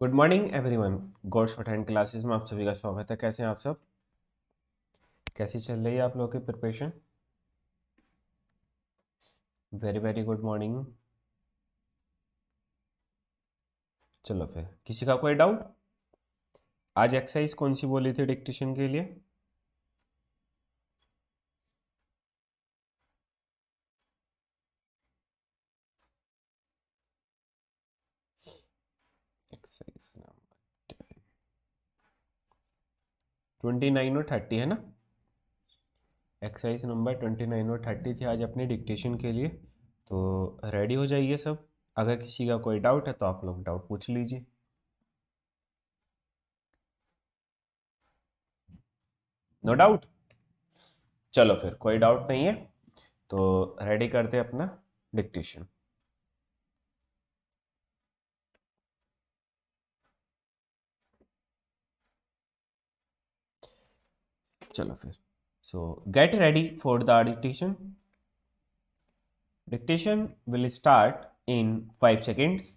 Good morning everyone. God short hand classes में आप सभी का स्वागत है। कैसे हैं आप सब? कैसी चल रही है आप लोगों की preparation? Very very good morning. चलो फिर, किसी का कोई डाउट? आज एक्सरसाइज कौन सी बोली थी डिक्टेशन के लिए? एक्सरसाइज नंबर 29 और 30 है ना? एक्सरसाइज नंबर 29 और 30 थी आज अपने डिक्टेशन के लिए। तो रेडी हो जाइए सब। अगर किसी का कोई डाउट है तो आप लोग डाउट पूछ लीजिए। No doubt? चलो फिर, कोई डाउट नहीं है तो रेडी करते हैं अपना डिक्टेशन। चलो फिर, सो get ready for the dictation. Dictation will start in 5 seconds.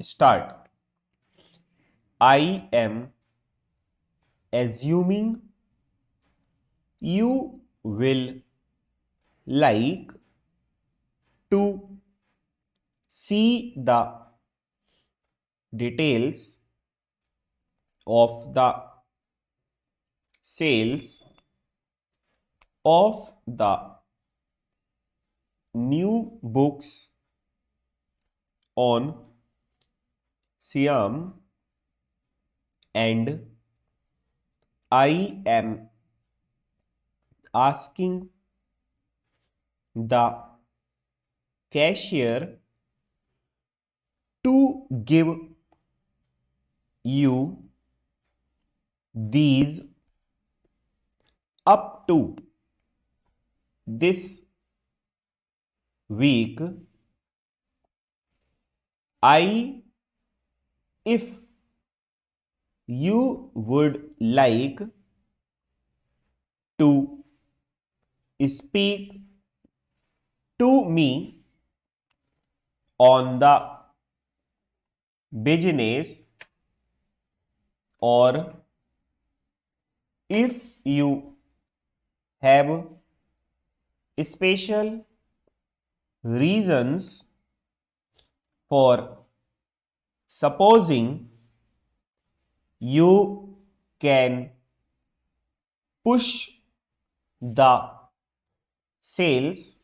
Start. I am assuming you will like to see the details of the sales of the new books on Siam, and I am asking the cashier to give you these up to this week. I, if you would like to speak to me on the business, or if you have special reasons for supposing, you can push the sales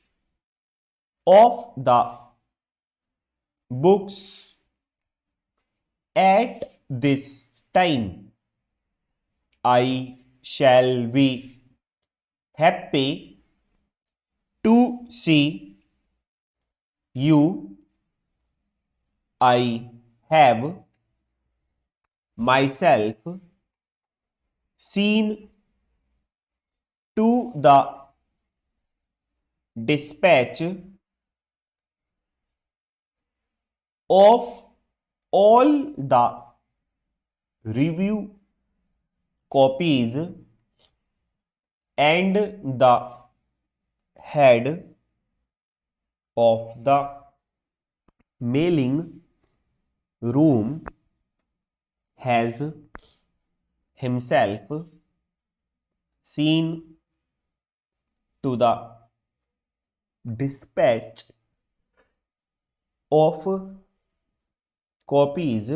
of the books at this time. I shall be happy to see you. I have myself seen to the dispatch of all the review copies, and the head of the mailing room has himself seen to the dispatch of copies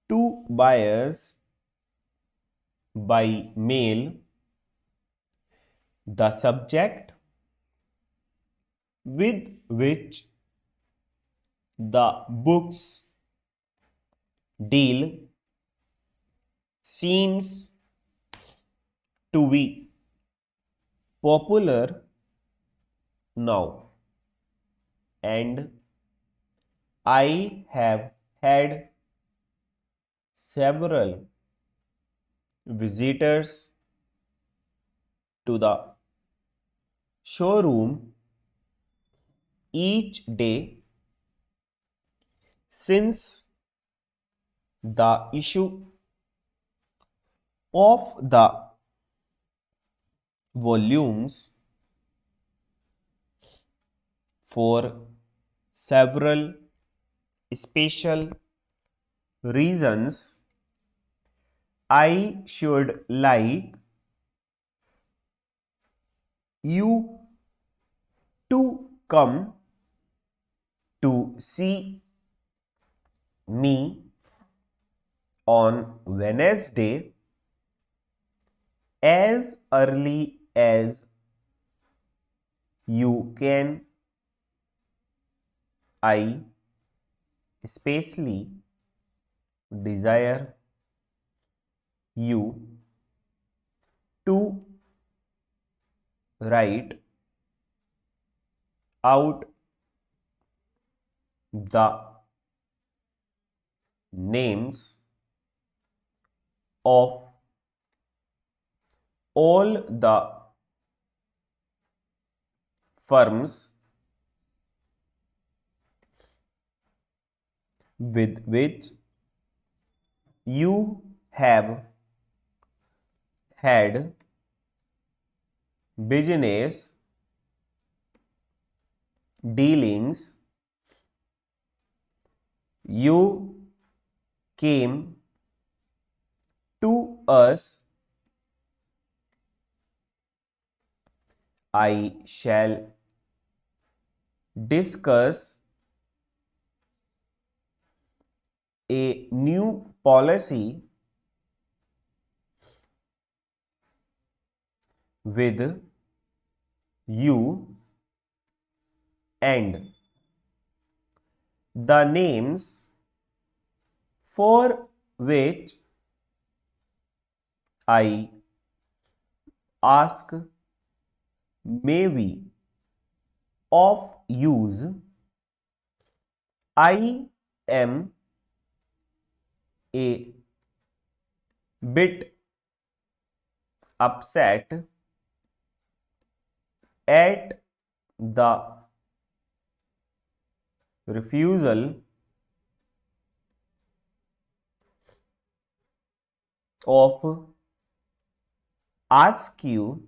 to buyers by mail. The subject with which the books deal seems to be popular now, and I have had several visitors to the showroom each day since the issue of the volumes for several special reasons I should like you to come to see me on Wednesday as early as you can. I especially desire you to write out the names of all the firms with which you have had business dealings. You came to us. I shall discuss a new policy with you, and the names for which I ask may be of use. I am a bit upset at the refusal of ask you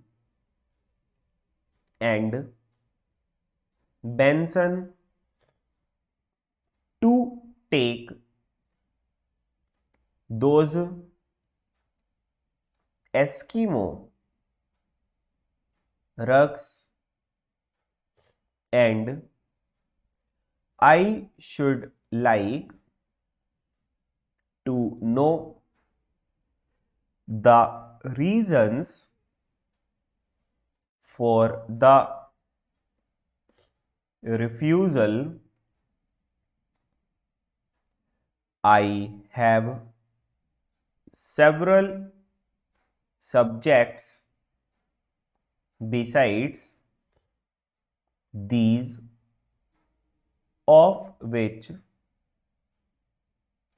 and Benson to take those Eskimo rugs, and I should like to know the reasons for the refusal. I have several subjects besides these of which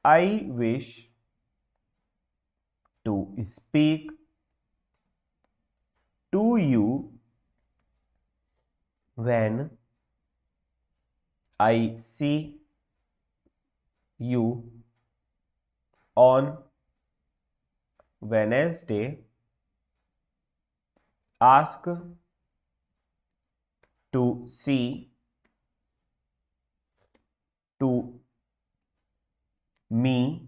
I wish to speak to you when I see you on Wednesday. Ask to see to me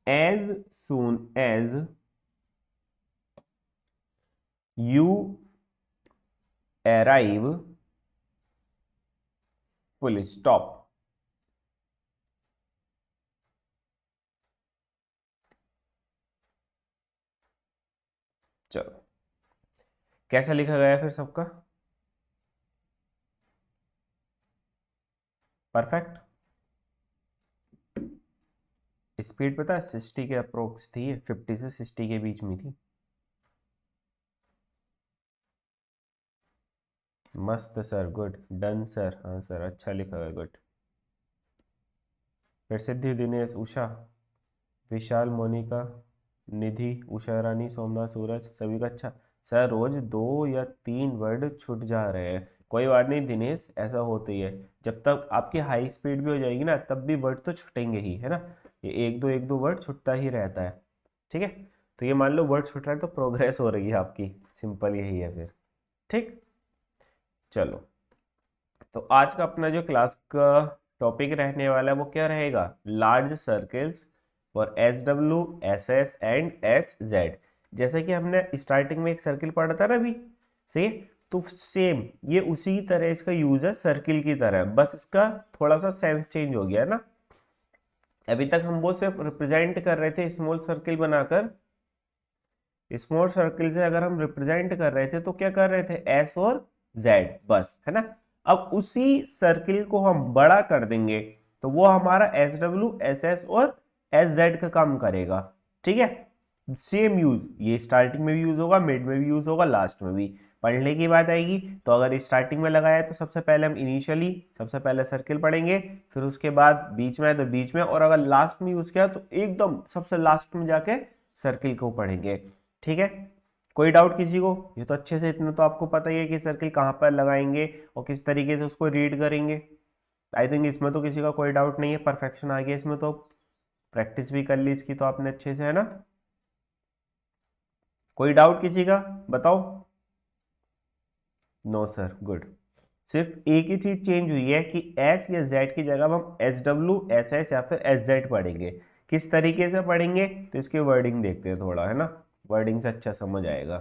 as soon as you arrive. Full stop. चलो, कैसा लिखा गया फिर सबका? Perfect. Speed पता है 60 के approx थी, 50 से 60 के बीच में थी। मस्त सर, गुड, डन सर, हाँ सर, अच्छा लिखा है, गुड। फिर सिद्धि, दिनेश, उषा, विशाल, मोनिका, निधि, उषा रानी, सोमनाथ, सूरज, सभी का अच्छा। सर रोज 2 या 3 वर्ड छूट जा रहे हैं। कोई बात नहीं दिनेश, ऐसा होता ही है। जब तक आपकी हाई स्पीड भी हो जाएगी ना, तब भी वर्ड तो छूटेंगे ही, है ना। ये एक दो वर्ड छूटता ही रहता है, ठीक है। तो ये मान लो वर्ड छूट रहा है तो प्रोग्रेस हो रही है आपकी, सिंपल यही है फिर, ठीक। चलो तो आज का अपना जो क्लास का टॉपिक रहने वाला है वो क्या रहेगा, large circles for S W S S and S Z. जैसे कि हमने स्टार्टिंग में एक सर्किल पढ़ा था ना अभी, सही। तो सेम ये उसी तरह इसका यूज है सर्किल की तरह, बस इसका थोड़ा सा सेंस चेंज हो गया है ना। अभी तक हम वो सिर्फ रिप्रेजेंट कर रहे थे स्मॉल सर्किल बनाकर, स्मॉल सर्किल से अगर हम रिप्रेजेंट कर रहे थे तो क्या कर रहे थे, एस और जेड बस, है ना। अब उसी सर्किल को हम बड़ा कर देंगे तो वो हमारा एस डब्ल्यू एस एस और एस जेड का काम करेगा, ठीक है। सेम यूज, ये स्टार्टिंग में भी यूज होगा, मिड में भी यूज होगा, लास्ट में भी। पढ़ने की बात आएगी तो अगर स्टार्टिंग में लगाया तो सबसे पहले हम इनिशियली सबसे पहले सर्किल पढ़ेंगे, फिर उसके बाद बीच में है तो बीच में, और अगर लास्ट में यूज किया तो एकदम सबसे लास्ट में जाके सर्किल को पढ़ेंगे, ठीक है। कोई डाउट किसी को? ये तो अच्छे से इतना तो आपको पता ही है कि सर्किल कहाँ पर लगाएंगे और किस तरीके से उसको रीड करेंगे। आई थिंक इसमें तो किसी का कोई डाउट नहीं है, परफेक्शन आ गया इसमें, तो प्रैक्टिस भी कर ली इसकी तो आपने अच्छे से, है ना। कोई डाउट किसी का? बताओ। No sir, good. सिर्फ एक ही चीज चेंज हुई है कि एस या जेड की जगह हम एस डब्ल्यू एस एस या फिर एस जेड पढ़ेंगे। किस तरीके से पढ़ेंगे तो इसकी वर्डिंग देखते हैं थोड़ा, है ना। वर्डिंग से अच्छा समझ आएगा।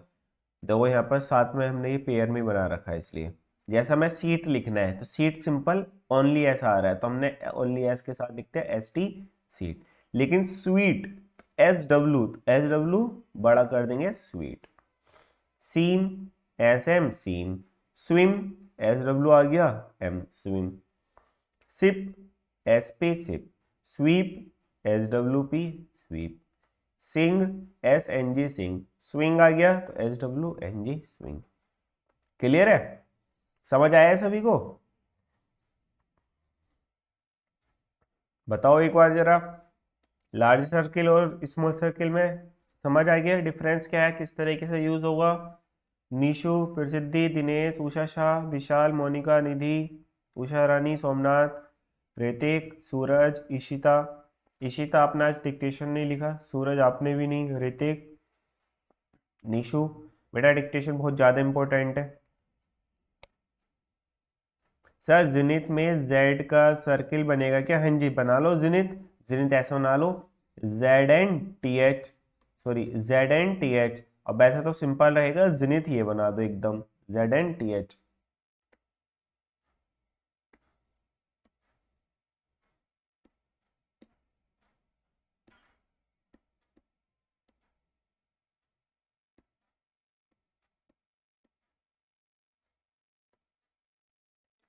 देखो यहाँ पर साथ में हमने ये पेयर में बना रखा है, इसलिए जैसा मैं सीट लिखना है तो सीट सिंपल ओनली एस आ रहा है तो हमने ओनली एस के साथ लिखते हैं एस टी सीट। लेकिन स्वीट एस डब्ल्यू बड़ा कर देंगे sweet. Seem S M seem. Swim S W आ गया M swim. Sip S P sip. Sweep S W P sweep. Sing S N G sing. Swing आ गया तो S W N G swing. Clear है? समझ आया है सभी को? बताओ एक बार जरा, लार्ज सर्किल और स्मॉल सर्किल में समझ आ गया डिफरेंस क्या है, किस तरीके से यूज होगा। निशु, प्रसिद्धि, दिनेश, उषा शाह, विशाल, मोनिका, निधि, उषा रानी, सोमनाथ, ऋतिक, सूरज, ईशिता। ईशिता आपने आज डिक्टेशन नहीं लिखा, सूरज आपने भी नहीं, ऋतिक, निशु। बेटा डिक्टेशन बहुत ज्यादा इंपॉर्टेंट है। सर जिनित में जेड का सर्किल बनेगा क्या? हाँ जी बना लो जिनित। जिनित ऐसा बना लो, Z N T H, sorry Z N T H. अब ऐसा तो सिंपल रहेगा, जिनित ये बना दो एकदम, जेड एन टी एच।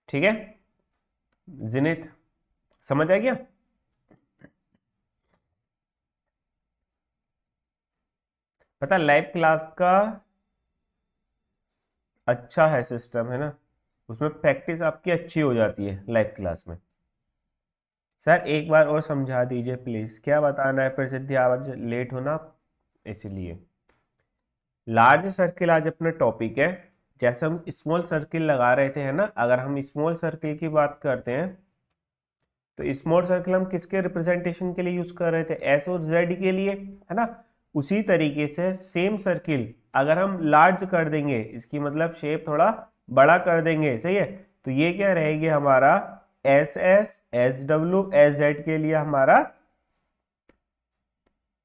ठीक है, जिनित समझ आ गया। पता लाइव क्लास का अच्छा है सिस्टम, है ना। उसमें प्रैक्टिस आपकी अच्छी हो जाती है लाइव क्लास में। सर एक बार और समझा दीजिए प्लीज, क्या बताना है? प्रसिद्धि आज लेट होना इसलिए। लार्ज सर्किल आज अपना टॉपिक है। जैसे हम स्मॉल सर्किल लगा रहे थे, है ना, अगर हम स्मॉल सर्किल की बात करते हैं तो स्मॉल सर्किल हम किसके रिप्रेजेंटेशन के लिए यूज कर रहे थे, एस और जेड के लिए, है ना। उसी तरीके से सेम सर्किल अगर हम लार्ज कर देंगे, इसकी मतलब शेप थोड़ा बड़ा कर देंगे, सही है, तो ये क्या रहेगी हमारा S S S W S Z के लिए हमारा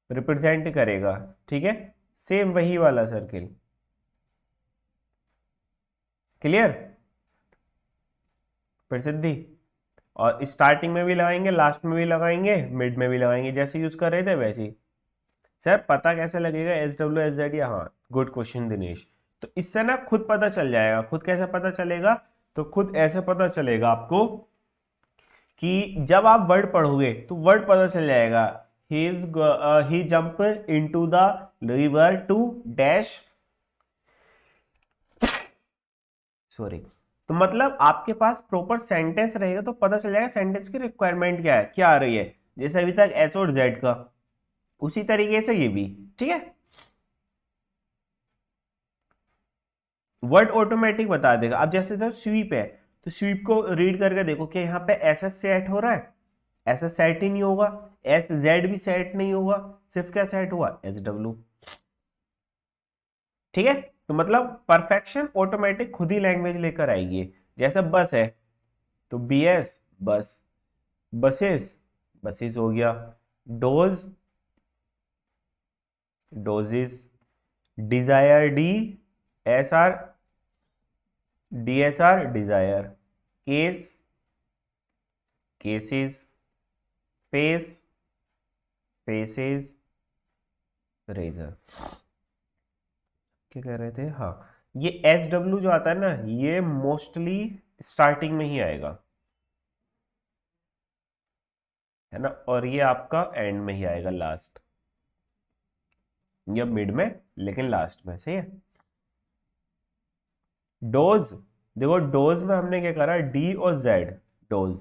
रिप्रेजेंट करेगा, ठीक है। सेम वही वाला सर्किल। क्लियर? प्रसिद्धि। और स्टार्टिंग में भी लगाएंगे, लास्ट में भी लगाएंगे, मिड में भी लगाएंगे, जैसे यूज कर रहे थे वैसे ही। सर पता कैसे लगेगा एस डब्ल्यू एस जेड? या हाँ, गुड क्वेश्चन दिनेश। तो इससे ना खुद पता चल जाएगा। खुद कैसे पता चलेगा? तो खुद ऐसे पता चलेगा आपको कि जब आप वर्ड पढ़ोगे तो वर्ड पता चल जाएगा। He jump into the river to dash, sorry. तो मतलब आपके पास प्रॉपर सेंटेंस रहेगा तो पता चल जाएगा सेंटेंस की रिक्वायरमेंट क्या है, क्या आ रही है। जैसे अभी तक एस और जेड का, उसी तरीके से ये भी, ठीक है। वर्ड ऑटोमेटिक बता देगा। अब जैसे तो स्वीप है तो स्वीप को रीड करके देखो कि यहाँ पे एस एस सेट हो रहा है, एस एस सेट ही नहीं होगा, एस जेड भी सेट नहीं होगा, सिर्फ क्या सेट हुआ, एस डब्ल्यू, ठीक है। तो मतलब परफेक्शन ऑटोमेटिक खुद ही लैंग्वेज लेकर आएगी। जैसे बस है, तो B S bus, buses buses हो गया, doze dozes, desire D S R D H R desire, case cases, face faces, razor. क्या कह रहे थे, हाँ, ये एस डब्ल्यू जो आता है ना, ये मोस्टली स्टार्टिंग में ही आएगा, है ना, और ये आपका एंड में ही आएगा, लास्ट या मिड में, लेकिन लास्ट में, सही है। डोज, देखो डोज में हमने क्या करा, डी और जेड, डोज।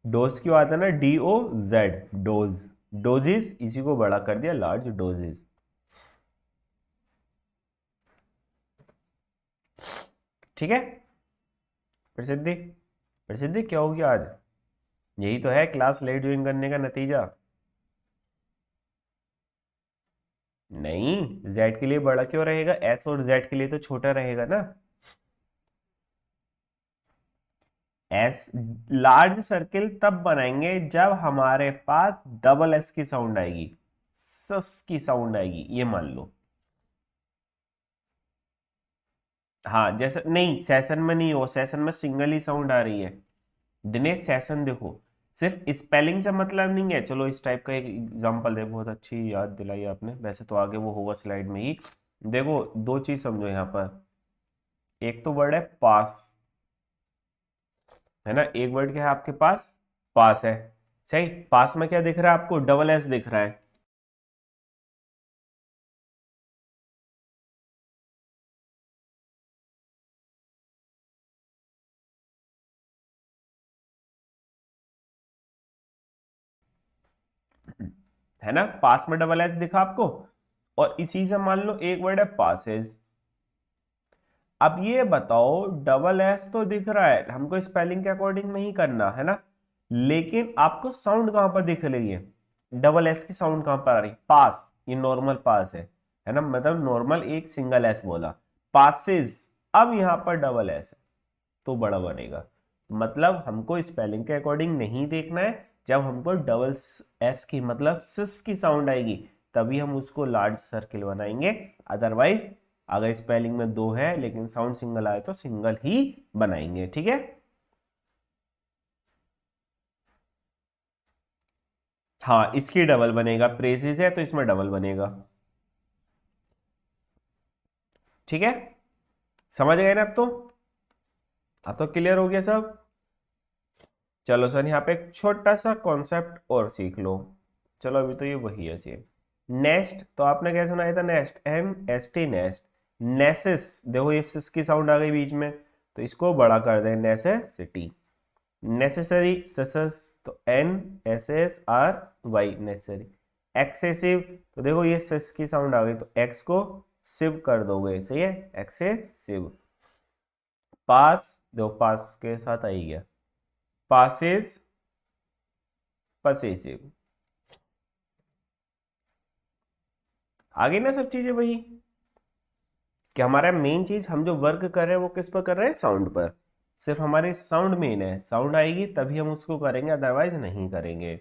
डोज क्यों आता है ना, D O Z, doze, dozes, इसी को बड़ा कर दिया, लार्ज डोजेस। ठीक है, प्रसिद्धि, प्रसिद्धि क्या होगी आज, यही तो है क्लास लेट ज्वाइन करने का नतीजा। नहीं, जेड के लिए बड़ा क्यों रहेगा, एस और जेड के लिए तो छोटा रहेगा ना। एस, लार्ज सर्किल तब बनाएंगे जब हमारे पास डबल एस की साउंड आएगी, सस की साउंड आएगी, ये मान लो। हाँ, जैसे नहीं, सेशन में नहीं हो, सेशन में सिंगल ही साउंड आ रही है। दिनेश सेशन देखो, सिर्फ स्पेलिंग से मतलब नहीं है। चलो इस टाइप का एक एग्जांपल दे, बहुत अच्छी याद दिलाई आपने, वैसे तो आगे वो होगा स्लाइड में ही। देखो दो चीज समझो यहाँ पर, एक तो वर्ड है पास, है ना, एक वर्ड क्या है आपके पास, पास है, सही। पास में क्या दिख रहा है आपको, डबल एस दिख रहा है। है ना, पास में डबल एस दिखा आपको, और इसी से मान लो एक वर्ड है पासेज। अब ये बताओ, डबल एस तो दिख रहा है हमको, स्पेलिंग के अकॉर्डिंग नहीं करना है ना, लेकिन आपको साउंड कहां पर दिख रही है, डबल एस की साउंड कहां पर आ रही है, पास, ये नॉर्मल पास है ना, मतलब नॉर्मल एक सिंगल एस बोला, पासिस। अब यहां पर डबल एस है तो बड़ा बनेगा, मतलब हमको स्पेलिंग के अकॉर्डिंग नहीं देखना है, जब हमको डबल एस की मतलब सिस की साउंड आएगी तभी हम उसको लार्ज सर्किल बनाएंगे, अदरवाइज अगर स्पेलिंग में दो है लेकिन साउंड सिंगल आए तो सिंगल ही बनाएंगे, ठीक है। हाँ, इसकी डबल बनेगा, प्रेसिस है तो इसमें डबल बनेगा, ठीक है, समझ गए ना अब तो क्लियर हो गया सब। चलो सर, यहाँ पे एक छोटा सा कॉन्सेप्ट और सीख लो। चलो अभी तो ये वही है सेम। नेस्ट तो आपने कैसे सुनाया था, nest, M S T, nest. Nests, देखो ये सिस की साउंड आ गई बीच में, तो इसको बड़ा कर दें, नेसेसिटी। नेसेसरी, ससस, तो N S S R Y, necessary. Excessive, तो देखो ये सिस की साउंड आ गई, तो एक्स को सिव कर दोगे, सही है, एक्सेसिव। पास, देखो पास के साथ आई गया, पासेस, पसेसिव। आगे ना सब चीजें वही, कि हमारा मेन चीज, हम जो वर्क कर रहे हैं वो किस पर कर रहे हैं, साउंड पर। सिर्फ हमारे साउंड मेन है, साउंड आएगी तभी हम उसको करेंगे, अदरवाइज नहीं करेंगे।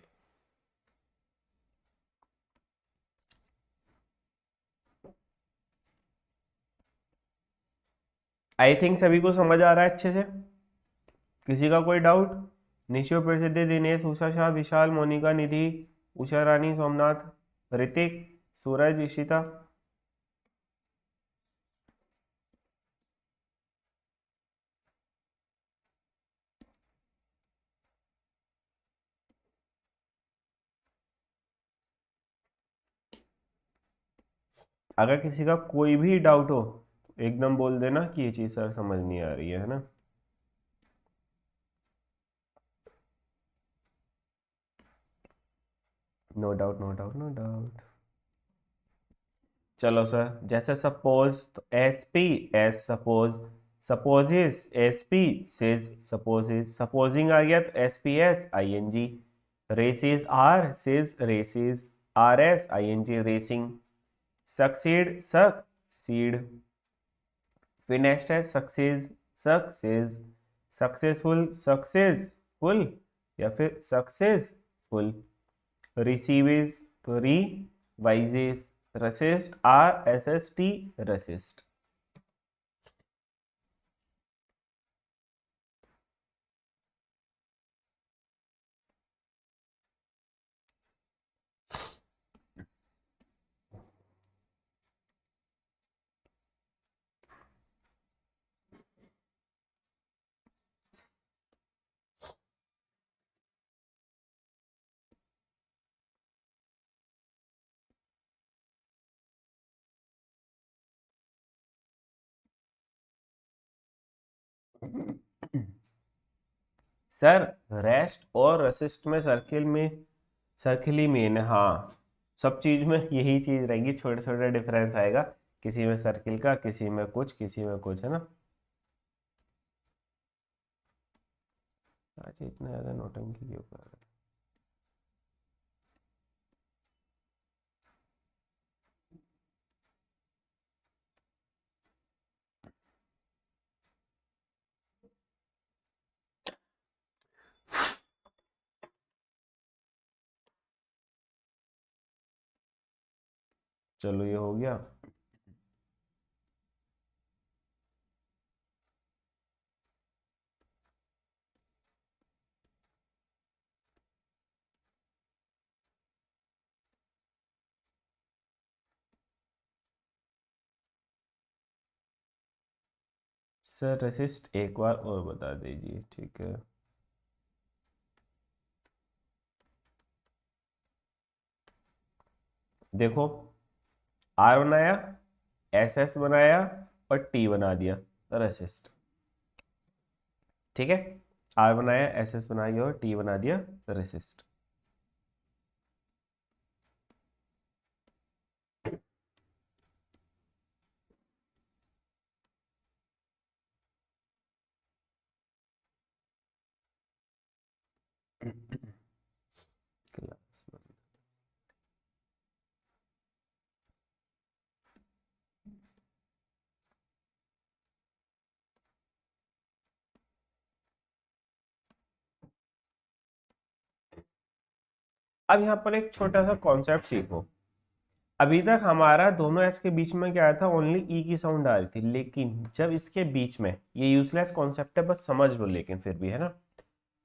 आई थिंक सभी को समझ आ रहा है अच्छे से, किसी का कोई डाउट। निशियो, प्रसिद्धि, दिनेश, उषा शाह, विशाल, मोनिका, निधि, उषा रानी, सोमनाथ, ऋतिक, सूरज, इशिता। अगर किसी का कोई भी डाउट हो एकदम बोल देना कि ये चीज सर समझ नहीं आ रही है ना। No doubt, no doubt, no doubt. चलो सर, जैसे सपोज, तो S P, S suppose, supposes, S P says, supposes, supposing आ गया तो S P S I N G. Races, R says races, R S I N G, racing. Succeed succeed, फिर next है success success, successful successful, या फिर successful, receives तो री, वाइजेस, resist RSST resist. Sir rest और रेसिस्ट में circle ही main है, हाँ। सब चीज में यही चीज रहेगी, छोटे छोटे डिफरेंस आएगा, किसी में सर्किल का, किसी में कुछ, किसी में कुछ, है ना। आज इतना ज्यादा नौटंकी क्यों कर रहे हैं? चलो ये हो गया। सर रेसिस्ट एक बार और बता दीजिए, ठीक है। देखो, आर बनाया, SS बनाया, और T बना दिया, रेसिस्ट। ठीक है, आर बनाया, SS बनाई और T बना दिया, रेसिस्ट। अब यहाँ पर एक छोटा सा कॉन्सेप्ट सीखो। अभी तक हमारा दोनों एस के बीच में क्या आया था, ओनली ई की साउंड आ रही थी, लेकिन जब इसके बीच में, ये यूजलेस कॉन्सेप्ट है बस समझ लो, लेकिन फिर भी, है ना,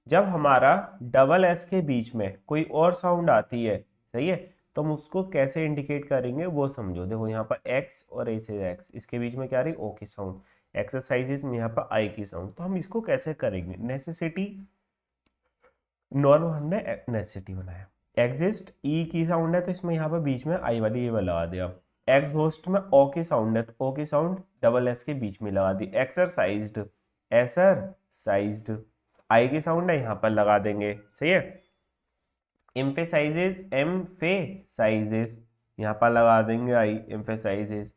जब हमारा डबल एस के बीच में कोई और साउंड आती है, सही है, तो हम उसको कैसे इंडिकेट करेंगे वो समझो। देखो यहाँ पर एक्स और ए से एक्स, इसके बीच में क्या आ रही, ओ की साउंड, एक्सरसाइजेस में यहाँ पर आई की साउंड, तो हम इसको कैसे करेंगे, नेसेसिटी, नॉर्मल हमने नेसेसिटी बनाया, एग्जिस्ट ई की साउंड है तो इसमें यहाँ पर बीच में आई वाली ये लगा दिया, एग्जॉस्ट में ओ की साउंड है तो ओ की साउंड डबल एस के बीच में लगा दी, एक्सरसाइज्ड एक्सरसाइज्ड, आई की साउंड है यहाँ पर लगा देंगे, सही है। एम्फेसाइजेस एम्फेसाइजेस, यहाँ पर लगा देंगे आई, एम्फेसाइजेस।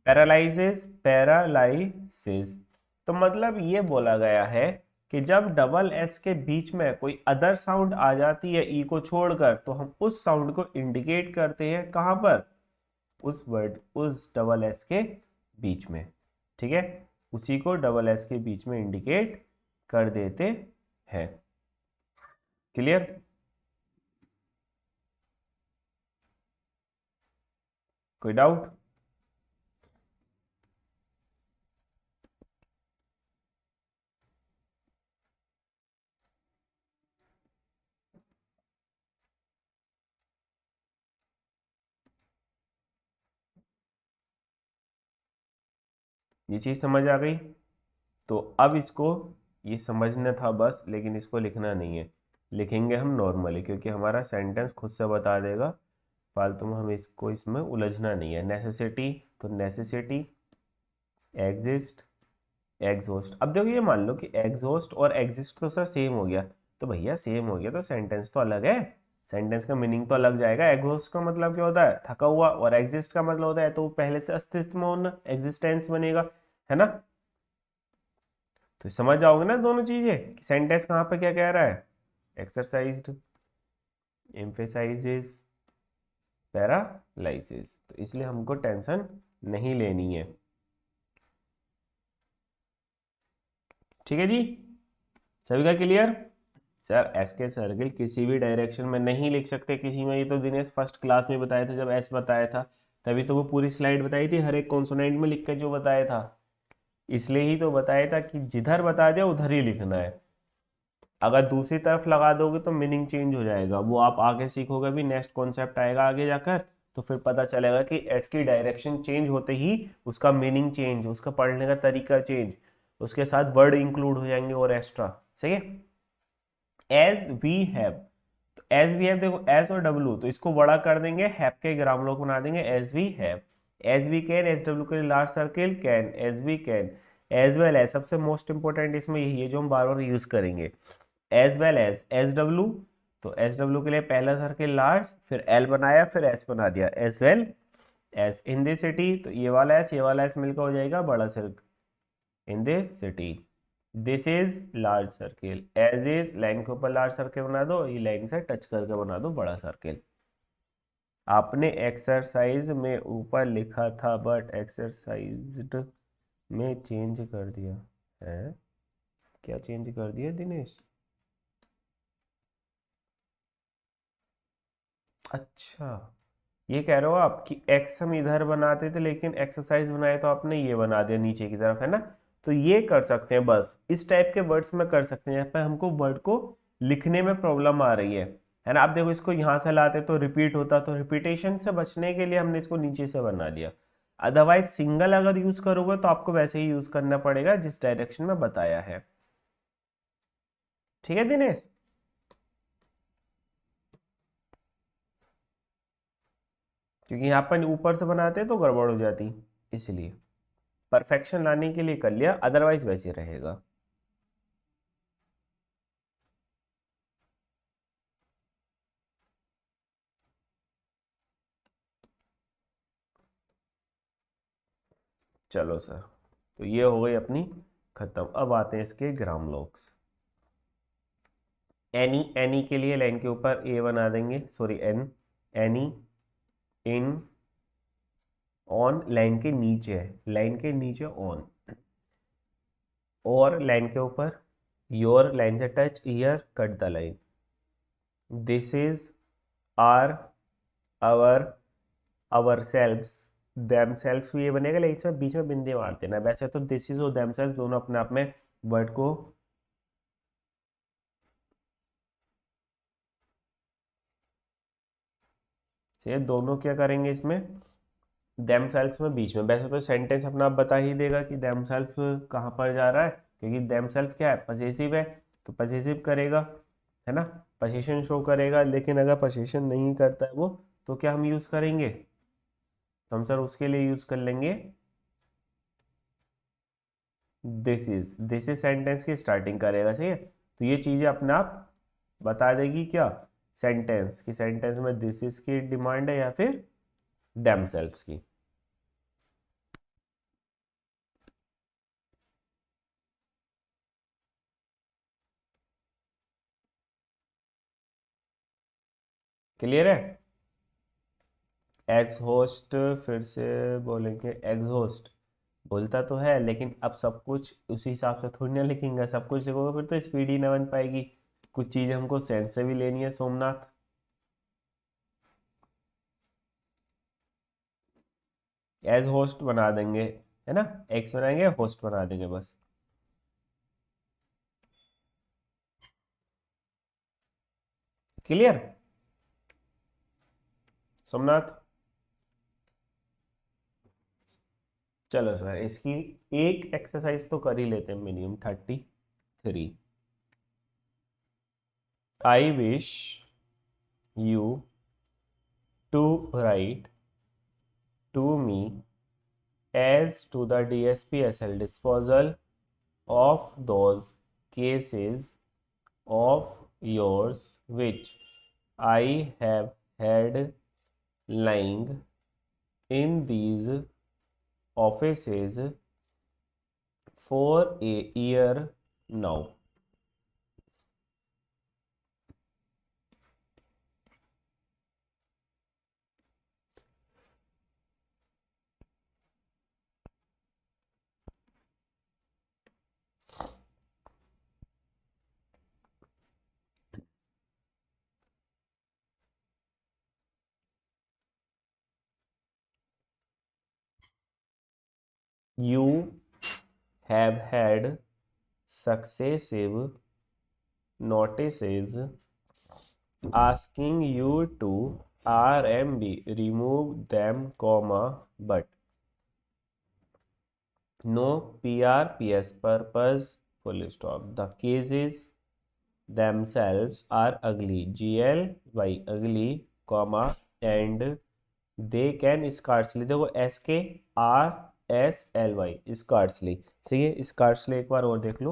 पैरालाइजेस पैरालाइसिस, तो मतलब ये बोला गया है कि जब डबल एस के बीच में कोई अदर साउंड आ जाती है ई को छोड़कर, तो हम उस साउंड को इंडिकेट करते हैं कहां पर, उस वर्ड, उस डबल एस के बीच में, ठीक है, उसी को डबल एस के बीच में इंडिकेट कर देते हैं। क्लियर? कोई डाउट? ये चीज समझ आ गई? तो अब इसको, ये समझना था बस, लेकिन इसको लिखना नहीं है, लिखेंगे हम नॉर्मली, क्योंकि हमारा सेंटेंस खुद से बता देगा, फालतू में हम इसको, इसमें उलझना नहीं है। नेसेसिटी तो नेसेसिटी, एग्जिस्ट एग्जॉस्ट। अब देखो, ये मान लो कि एग्जॉस्ट और एग्जिस्ट तो सर सेम हो गया, तो भैया सेम हो गया तो सेंटेंस तो अलग है, सेंटेंस का मीनिंग तो अलग जाएगा। एग्जॉस्ट का मतलब क्या होता है, थका हुआ, और एग्जिस्ट का मतलब होता है तो पहले से अस्तित्व में होना, एग्जिस्टेंस बनेगा, है ना। तो समझ जाओगे ना दोनों चीजें कि सेंटेंस कहाँ पे क्या कह रहा है, एक्सरसाइज्ड, एम्फेसाइजेस, पैरालिसिस। तो इसलिए हमको टेंशन नहीं लेनी है। ठीक है जी, सभी का क्लियर? सर एस के सर्किल किसी भी डायरेक्शन में नहीं लिख सकते किसी में, ये तो दिनेश फर्स्ट क्लास में बताया था जब एस बताया था, तभी तो वो पूरी स्लाइड बताई थी हर एक कॉन्सोनेंट में लिख के जो बताया था, इसलिए ही तो बताया था कि जिधर बता दिया उधर ही लिखना है। अगर दूसरी तरफ लगा दोगे तो मीनिंग चेंज हो जाएगा, वो आप आगे सीखोगे भी, नेक्स्ट कॉन्सेप्ट आएगा आगे जाकर, तो फिर पता चलेगा कि एस की डायरेक्शन चेंज होते ही उसका मीनिंग चेंज, उसका पढ़ने का तरीका चेंज, उसके साथ वर्ड इंक्लूड हो जाएंगे और एक्स्ट्रा। सही है। एज वी हैव, तो एज वी हैव देखो एस और डब्ल्यू, तो इसको बड़ा कर देंगे, हैव के ग्राम लोग बना देंगे as we have. As we can, S W के लिए large circle can, as we can, as well as, सबसे मोस्ट इंपोर्टेंट इसमें यही है जो हम बार बार यूज करेंगे, as well as S W, तो एस डब्ल्यू के लिए पहला सर्किल लार्ज, फिर एल बनाया, फिर एस बना दिया, as well as in this city, तो ये वाला एस मिलकर हो जाएगा बड़ा circle in this city. This is large circle, as is line के ऊपर लार्ज सर्किल बना दो, ये लाइन से टच करके बना दो बड़ा सर्किल। आपने एक्सरसाइज में ऊपर लिखा था बट एक्सरसाइज्ड में चेंज कर दिया है, क्या चेंज कर दिया दिनेश? अच्छा, ये कह रहे हो आप कि एक्स हम इधर बनाते थे लेकिन एक्सरसाइज बनाए तो आपने ये बना दिया नीचे की तरफ, है ना? तो ये कर सकते हैं, बस इस टाइप के वर्ड्स में कर सकते हैं यहाँ पे हमको वर्ड को लिखने में प्रॉब्लम आ रही है ना? आप देखो इसको यहाँ से लाते तो रिपीट होता, तो रिपीटेशन से बचने के लिए हमने इसको नीचे से बना दिया। अदरवाइज सिंगल अगर यूज करोगे तो आपको वैसे ही यूज करना पड़ेगा जिस डायरेक्शन में बताया है। ठीक है दिनेश? क्योंकि यहाँ पर ऊपर से बनाते तो गड़बड़ हो जाती, इसलिए परफेक्शन लाने के लिए कर लिया, अदरवाइज वैसे रहेगा। चलो सर, तो ये हो गई अपनी खत्म। अब आते हैं इसके ग्राम लोग्स। एनी, एनी के लिए लाइन के ऊपर ए बना देंगे, sorry N, any, in, on, line के नीचे है, लाइन के नीचे ऑन, और लाइन के ऊपर योर, लाइन से touch, ear, cut the line, this is, are, our, ourselves, themselves भी ये बनेगा, लेकिन इसमें बीच में बिंदी मार देना। वैसे तो दिस इज और देम सेल्व्स दोनों अपने आप में वर्ड को, से दोनों क्या करेंगे इसमें, देम सेल्फ में बीच में। वैसे तो सेंटेंस अपना आप बता ही देगा कि देम सेल्फ कहाँ पर जा रहा है, क्योंकि देम सेल्फ क्या है, पजेसिव है, तो पजेसिव करेगा, है ना? पोजीशन शो करेगा, लेकिन अगर पोजीशन नहीं करता है वो, तो क्या हम यूज करेंगे, तो हम सर उसके लिए यूज कर लेंगे दिस इज सेंटेंस की स्टार्टिंग करेगा। सही है, तो ये चीजें अपने आप बता देगी क्या, सेंटेंस की, सेंटेंस में दिस इज की डिमांड है या फिर देम सेल्फ्स की। क्लियर है? एग्जॉस्ट, फिर से बोलेंगे एग्जॉस्ट, बोलता तो है लेकिन अब सब कुछ उसी हिसाब से थोड़ी ना लिखेंगे, सब कुछ लिखोगे फिर तो स्पीड ही ना बन पाएगी, कुछ चीज़ें हमको सेंस से भी लेनी है सोमनाथ। एज होस्ट बना देंगे, है ना? एक्स बनाएंगे, होस्ट बना देंगे बस। क्लियर सोमनाथ? चलो सर, इसकी एक एक्सरसाइज तो कर ही लेते हैं, minimum 33। I wish you to write to me as to the DSPSL disposal of those cases of yours which I have had lying in these offices for a year now. you have had successive notices asking you to RMB remove them, comma, but no PRPS purpose, full stop. The cases themselves are ugly, GLY ugly, comma, and they can scarcely, देखो SKRSLY scarcely सही है। scarcely एक बार और देख लो,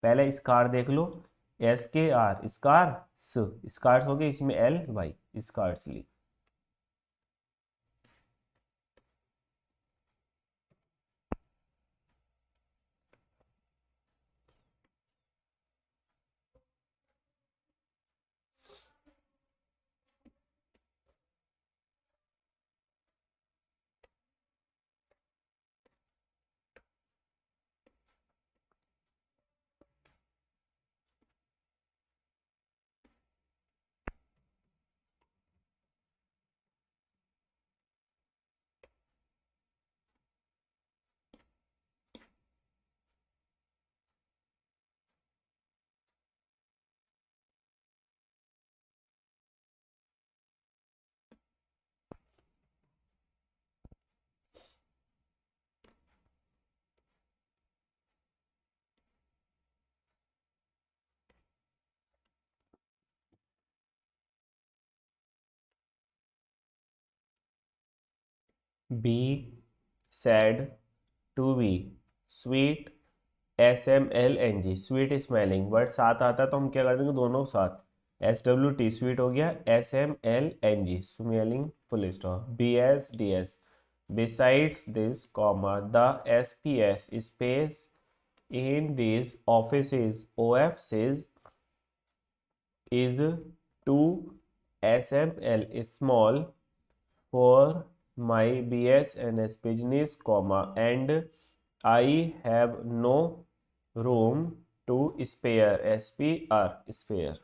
पहले scar देख लो, SKR scar हो गया, इसमें LY scarcely। Be sad, to be sweet, SMLNG sweet smelling, word साथ आता है तो हम क्या कर देंगे, दोनों साथ, SWT स्वीट हो गया, SMLNG smelling, full stop. BSDS besides this, comma, the SPS space in these offices OFCs is too SML small for my BSNS business, comma, and I have no room to spare, SPR spare।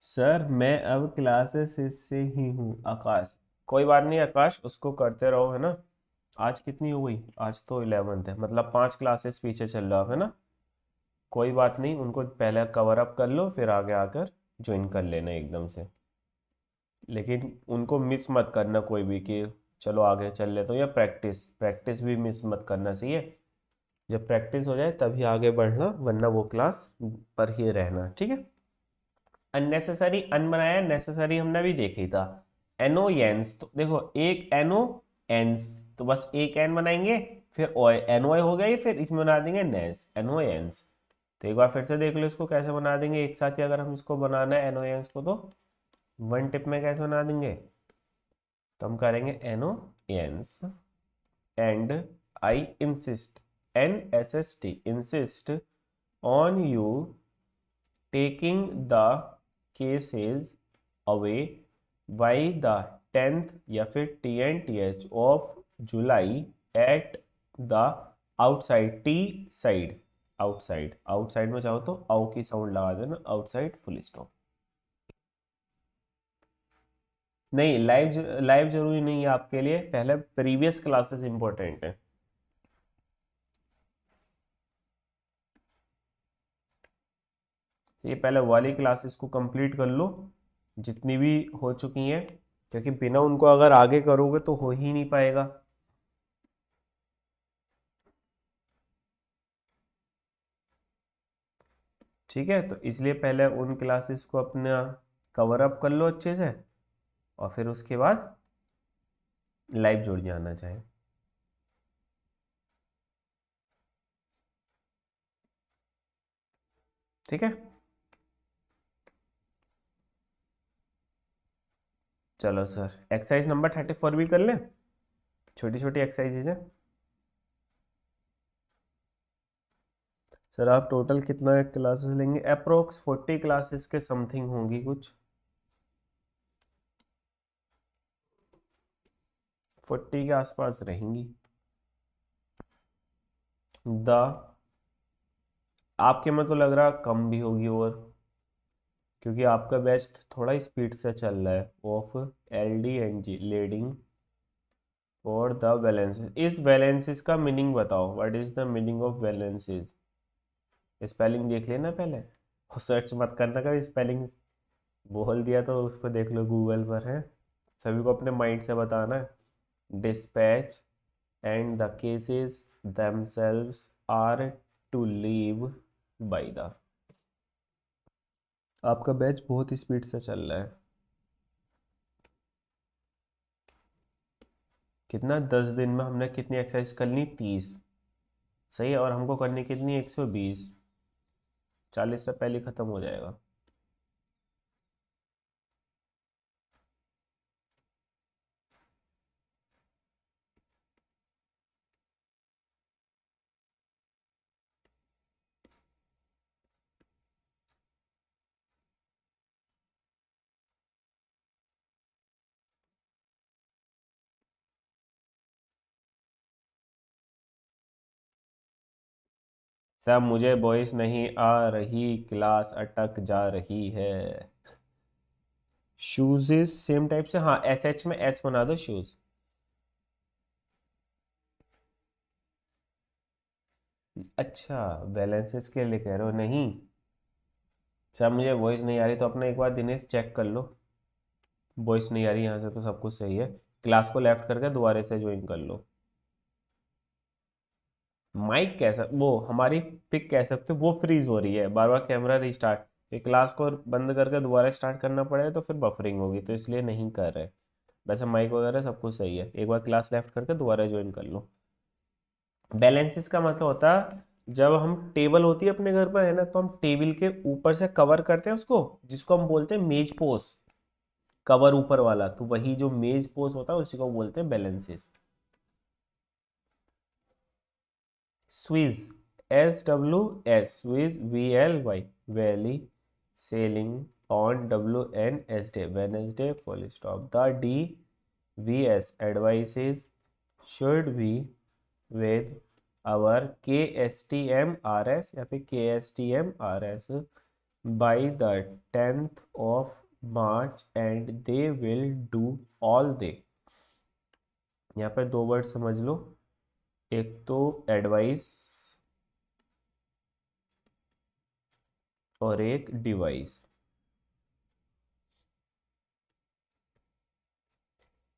Sir मैं अब classes से ही हूँ, आकाश। कोई बात नहीं आकाश, उसको करते रहो, है ना। आज कितनी हो गई, आज तो 11th है, मतलब 5 क्लासेस पीछे चल रहा है ना। कोई बात नहीं, उनको पहले कवर अप कर लो, फिर आगे आकर ज्वाइन कर लेना एकदम से। लेकिन उनको मिस मत करना कोई भी, कि चलो आगे चल लेते हो, या प्रैक्टिस प्रैक्टिस भी मिस मत करना, सही है। जब प्रैक्टिस हो जाए तभी आगे बढ़ना, वरना वो क्लास पर ही रहना, ठीक है। अननेसेसरी अन बनाया, नेसेसरी हमने अभी देखी था। एनोयंस, तो देखो एक एनो एंस, तो बस एक एन बनाएंगे, फिर ओए एनओए हो गई, फिर इसमें बना देंगे नेस, एनोयंस। तो एक बार फिर से देख लो इसको कैसे बना देंगे एक साथ ही, अगर हम इसको बनाना है एनोयंस को, तो वन टिप में कैसे बना देंगे। तो हम करेंगे annoyance and I insist, NSST insist on you taking the cases away by the 10th या फिर TNTH of July at the outside, T side, outside, outside में चाहो तो आउ की साउंड लगा देना, आउटसाइड, फुल स्टॉप। नहीं, लाइव लाइव जरूरी नहीं है आपके लिए, पहले प्रीवियस क्लासेस इंपॉर्टेंट है। ये पहले वाली क्लासेस को कंप्लीट कर लो, जितनी भी हो चुकी हैं, क्योंकि बिना उनको अगर आगे करोगे तो हो ही नहीं पाएगा। ठीक है, तो इसलिए पहले उन क्लासेस को अपना कवर अप कर लो अच्छे से, और फिर उसके बाद लाइव जुड़ जाना चाहे। ठीक है, चलो सर एक्सरसाइज नंबर 34 भी कर लें, छोटी छोटी एक्सरसाइजेज है। सर आप टोटल कितना क्लासेस लेंगे? अप्रोक्स 40 क्लासेस के समथिंग होंगी कुछ, 40 के आसपास रहेंगी। द आपके में तो लग रहा कम भी होगी, और क्योंकि आपका बैच थोड़ा स्पीड से चल रहा है। Of L D N G leading और द बैलेंसेस। इस बैलेंसेस का मीनिंग बताओ, what is the meaning of balances? Spelling देख लेना पहले, और सर्च मत करना कभी, स्पेलिंग बोल दिया तो उसको देख लो गूगल पर है। सभी को अपने माइंड से बताना है। Dispatch and the cases themselves are to live by the। आपका बैच बहुत स्पीड से चल रहा है। कितना 10 दिन में हमने कितनी एक्सरसाइज करनी? 30। सही है, और हमको करनी कितनी? 120। 40 से पहले खत्म हो जाएगा। सब मुझे वॉइस नहीं आ रही, क्लास अटक जा रही है। शूज इज सेम टाइप से, हाँ एस एच में एस बना दो, शूज। अच्छा, बैलेंसेस के लिए कह रहे हो? नहीं सब मुझे वॉइस नहीं आ रही, तो अपना एक बार दिनेश चेक कर लो। वॉइस नहीं आ रही यहाँ से तो सब कुछ सही है। क्लास को लेफ्ट करके दोबारा से ज्वाइन कर लो। माइक कैसा, वो हमारी पिक कह सकते हो, वो फ्रीज हो रही है बार बार, कैमरा रिस्टार्ट। ये क्लास को बंद करके दोबारा स्टार्ट करना पड़ेगा तो फिर बफरिंग होगी, तो इसलिए नहीं कर रहे। वैसे माइक वगैरह सब कुछ सही है, एक बार क्लास लेफ्ट करके दोबारा ज्वाइन कर लो। बैलेंसेस का मतलब होता है जब हम टेबल होती है अपने घर पर है ना, तो हम टेबल के ऊपर से कवर करते हैं उसको, जिसको हम बोलते हैं मेज पोस। कवर ऊपर वाला, तो वही जो मेज पोस होता है उसी को बोलते हैं balances. Swiss, S W S, Swiss V L Y, valley. Sailing on W N S day, Wednesday full stop. The D V S advices should be with our KSTM-RS या फिर KSTM-RS by the 10th of March and they will do all they। यहाँ पर दो word समझ लो, एक तो advice और एक डिवाइस।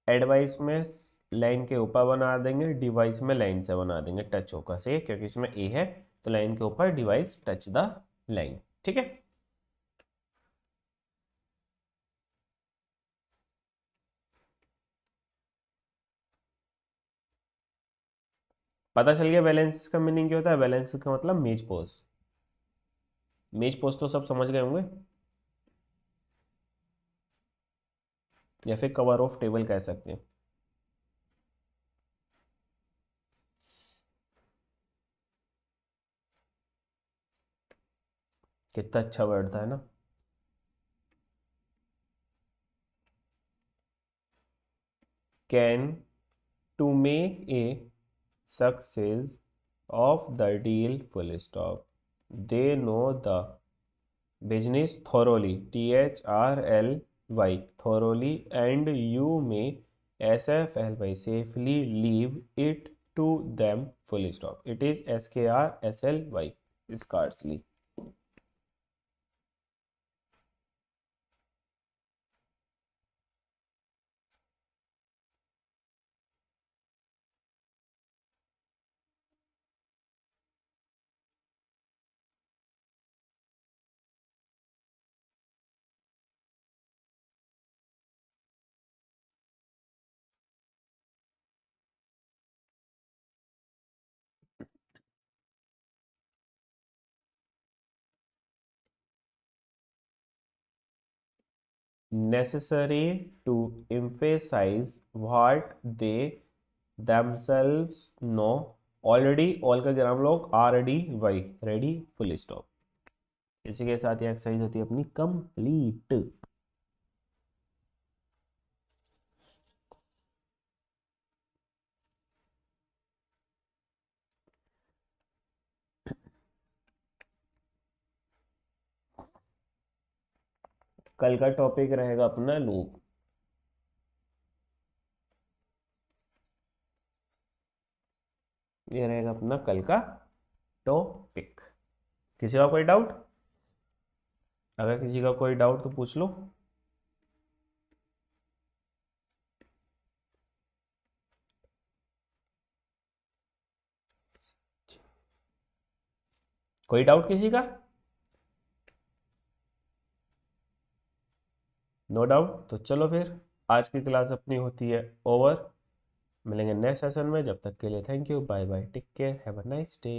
एडवाइस में लाइन के ऊपर बना देंगे, डिवाइस में लाइन से बना देंगे टच होकर, सही है, क्योंकि इसमें ए है तो लाइन के ऊपर डिवाइस टच द लाइन। ठीक है, पता चल गया बैलेंस का मीनिंग क्या होता है? बैलेंस का मतलब मेज पोज। मेज पोज तो सब समझ गए होंगे, या फिर कवर ऑफ टेबल कह सकते हैं। कितना अच्छा वर्ड था, है ना? Can, to make a success of the deal full stop. They know the business thoroughly, THRLY, thoroughly, and you may SFLY safely leave it to them full stop। It is SKRSLY, scarcely। necessary to emphasize what they themselves know. already all का ग्राम लोग already why ready full stop। इसी के साथ ये exercise होती है अपनी complete. कल का टॉपिक रहेगा अपना लूप। ये रहेगा अपना कल का टॉपिक। किसी का कोई डाउट? अगर किसी का कोई डाउट तो पूछ लो। कोई डाउट किसी का? No doubt. तो चलो फिर आज की क्लास अपनी होती है ओवर। मिलेंगे नेक्स्ट सेशन में, जब तक के लिए thank you, bye bye, take care, have a nice day.